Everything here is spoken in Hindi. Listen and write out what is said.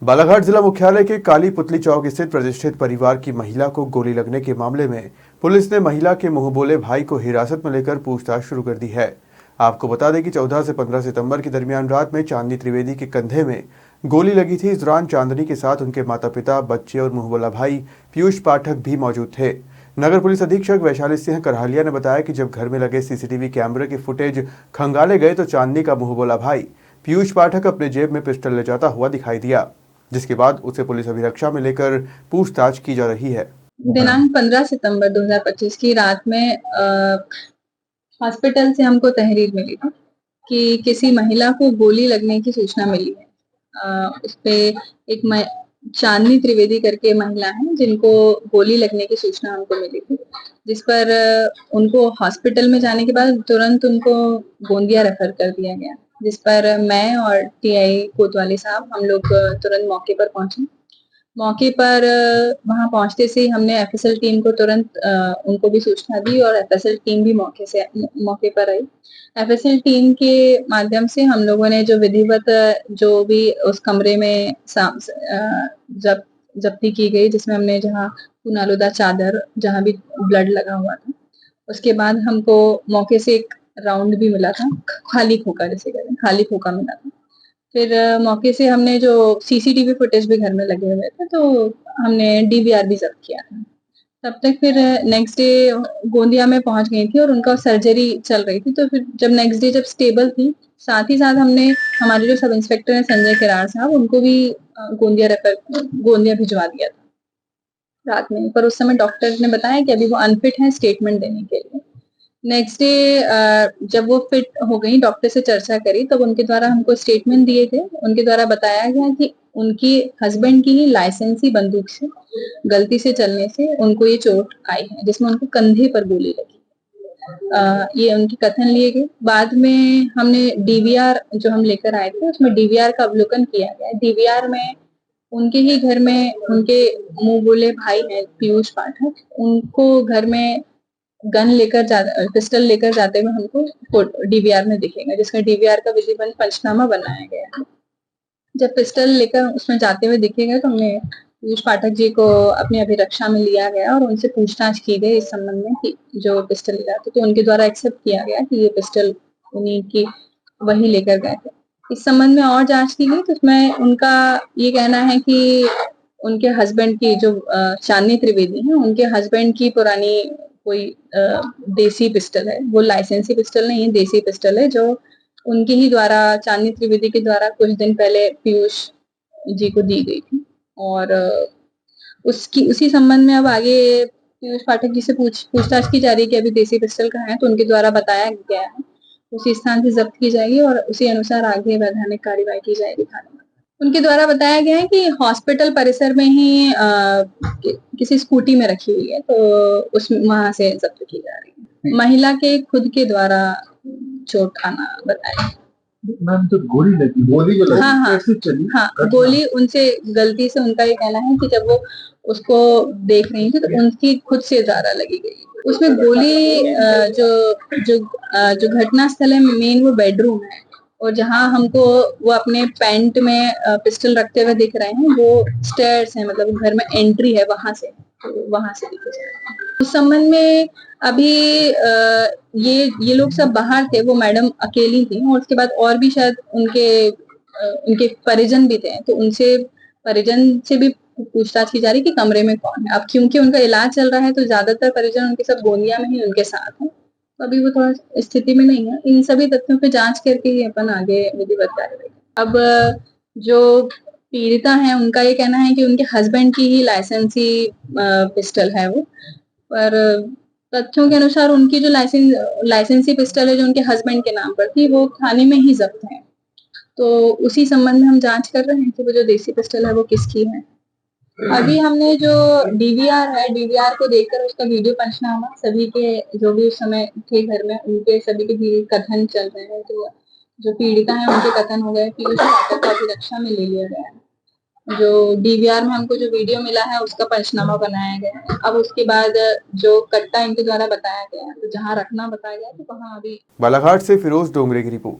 बालाघाट जिला मुख्यालय के काली पुतली चौक स्थित प्रतिष्ठित परिवार की महिला को गोली लगने के मामले में पुलिस ने महिला के मुंहबोले भाई को हिरासत में लेकर पूछताछ शुरू कर दी है। आपको बता दें कि 14 से 15 सितंबर के दरमियान रात में चांदनी त्रिवेदी के कंधे में गोली लगी थी। इस दौरान चांदनी के साथ उनके माता पिता, बच्चे और मुंहबोला भाई पीयूष पाठक भी मौजूद थे। नगर पुलिस अधीक्षक वैशाली सिंह करहालिया ने बताया कि जब घर में लगे सीसीटीवी कैमरे के फुटेज खंगाले गए तो चांदनी का मुंहबोला भाई पीयूष पाठक अपने जेब में पिस्टल ले जाता हुआ दिखाई दिया, जिसके बाद उसे पुलिस अभिरक्षा में लेकर पूछताछ की जा रही है। दिनांक 15 सितंबर 2025 की रात में हॉस्पिटल से हमको तहरीर मिली थी कि किसी महिला को गोली लगने की सूचना मिली है। उस पे एक चांदनी त्रिवेदी करके महिला है जिनको गोली लगने की सूचना हमको मिली थी, जिस पर उनको हॉस्पिटल में जाने के बाद तुरंत उनको गोंदिया रेफर कर दिया गया, जिस पर मैं और टीआई कोतवाली साहब हम लोग तुरंत मौके पर पहुंचे। मौके पर वहां पहुंचते से ही हमने एफएसएल टीम को तुरंत उनको भी सूचना दी और एफएसएल टीम भी मौके पर आई। एफएसएल टीम के माध्यम से हम लोगों ने जो विधिवत जो भी उस कमरे में जब्ती की गई, जिसमें हमने जहाँ खून-आलूदा चादर, जहाँ भी ब्लड लगा हुआ था, उसके बाद हमको मौके से एक राउंड भी मिला था, खाली खोखा जिसे कहते हैं, खाली खोखा मिला था। फिर मौके से हमने जो सीसीटीवी फुटेज भी घर में लगे हुए थे, तो हमने डीवीआर भी जब्त किया था। तब तक फिर नेक्स्ट डे गोंदिया में पहुंच गई थी और उनका सर्जरी चल रही थी। तो फिर जब नेक्स्ट डे जब स्टेबल थी, साथ ही साथ हमने हमारे जो सब इंस्पेक्टर हैं संजय किरार साहब, उनको भी गोंदिया भिजवा दिया था रात में। पर उस समय डॉक्टर ने बताया कि अभी वो अनफिट है स्टेटमेंट देने के लिए। नेक्स्ट डे जब वो फिट हो गई, डॉक्टर से चर्चा करी, तब उनके द्वारा हमको स्टेटमेंट दिए थे। उनके द्वारा बताया गया कि उनकी हस्बैंड की ही लाइसेंसी बंदूक से गलती से चलने से उनको ये चोट आई है, जिसमें उनको कंधे पर गोली लगी। ये उनके कथन लिए गए। बाद में हमने डीवीआर जो हम लेकर आए थे, उसमें डीवीआर का अवलोकन किया गया। डीवीआर में उनके ही घर में उनके मुंह बोले भाई हैं पीयूष पाठक, उनको घर में पिस्टल लेकर जाते हुए हमको डीवीआर में दिखेगा, जिसका डीवीआर का विधिवत पंचनामा बनाया गया है। जब पिस्टल लेकर उसमें जाते हुए दिखेगा तो हमने पीयूष पाठक जी को अपनी अभिरक्षा में लिया गया और उनसे पूछताछ की गई इस संबंध में कि जो पिस्टल ले जाते, तो उनके द्वारा एक्सेप्ट किया गया कि ये पिस्टल उन्हीं की वही लेकर गए थे। इस संबंध में और जांच की गई तो उसमें उनका ये कहना है कि उनके हस्बैंड की जो चांदनी त्रिवेदी है, उनके हस्बैंड की पुरानी कोई देसी पिस्टल है, वो लाइसेंसी पिस्टल नहीं है, देसी पिस्टल है, जो उनके ही द्वारा चांदनी त्रिवेदी के द्वारा कुछ दिन पहले पीयूष जी को दी गई थी। और उसकी उसी संबंध में अब आगे पीयूष पाठक जी से पूछताछ की जा रही है कि अभी देसी पिस्टल कहाँ है, तो उनके द्वारा बताया गया है उसी स्थान से जब्त की जाएगी और उसी अनुसार आगे वैधानिक कार्रवाई की जाएगी थाने में। उनके द्वारा बताया गया है कि हॉस्पिटल परिसर में ही किसी स्कूटी में रखी हुई है, तो उस वहां से जब्त की जा रही है। महिला के खुद के द्वारा चोट आना बताया। मैम तो गोली लगी, गोली लगी, हाँ हाँ कैसे चली? हाँ, गोली उनसे गलती से, उनका ये कहना है कि जब वो उसको देख रही थी तो उनकी खुद से ज्यादा लगी गई। उसमें गोली जो घटना स्थल है मेन वो बेडरूम है, और जहाँ हमको वो अपने पैंट में पिस्टल रखते हुए दिख रहे हैं वो स्टेयर्स है, मतलब घर में एंट्री है, वहां से दिखे। उस संबंध में अभी ये लोग सब बाहर थे, वो मैडम अकेली थी और उसके बाद और भी शायद उनके परिजन भी थे, तो उनसे परिजन से भी पूछताछ की जा रही कि कमरे में कौन है। अब क्योंकि उनका इलाज चल रहा है तो ज्यादातर परिजन उनके सब गोंदिया में ही उनके साथ हैं, तो अभी वो थोड़ा स्थिति में नहीं है। इन सभी तथ्यों पे जांच करके ही अपन आगे विधिवत कार्रवाई। अब जो पीड़िता है उनका ये कहना है कि उनके हस्बैंड की ही लाइसेंसी पिस्टल है वो, पर तथ्यों के अनुसार उनकी जो लाइसेंसी पिस्टल है जो उनके हस्बैंड के नाम पर थी, वो थाने में ही जब्त है। तो उसी संबंध में हम जांच कर रहे हैं कि वो जो देसी पिस्टल है वो किसकी है। अभी हमने जो डीवीआर है, डीवीआर को देखकर उसका वीडियो पंचनामा सभी के जो भी उस समय थे घर में, उनके सभी के कथन चल रहे हैं। तो जो पीड़िता है उनके कथन हो गए, पीयूष पाठक को अभिरक्षा में ले लिया गया है। जो डीवीआर में हमको जो वीडियो मिला है उसका पंचनामा बनाया गया है। अब उसके बाद जो कट्टा इनके द्वारा बताया गया है, तो जहाँ रखना बताया गया है तो वहाँ अभी। बालाघाट से फिरोज डोंगरे की रिपोर्ट।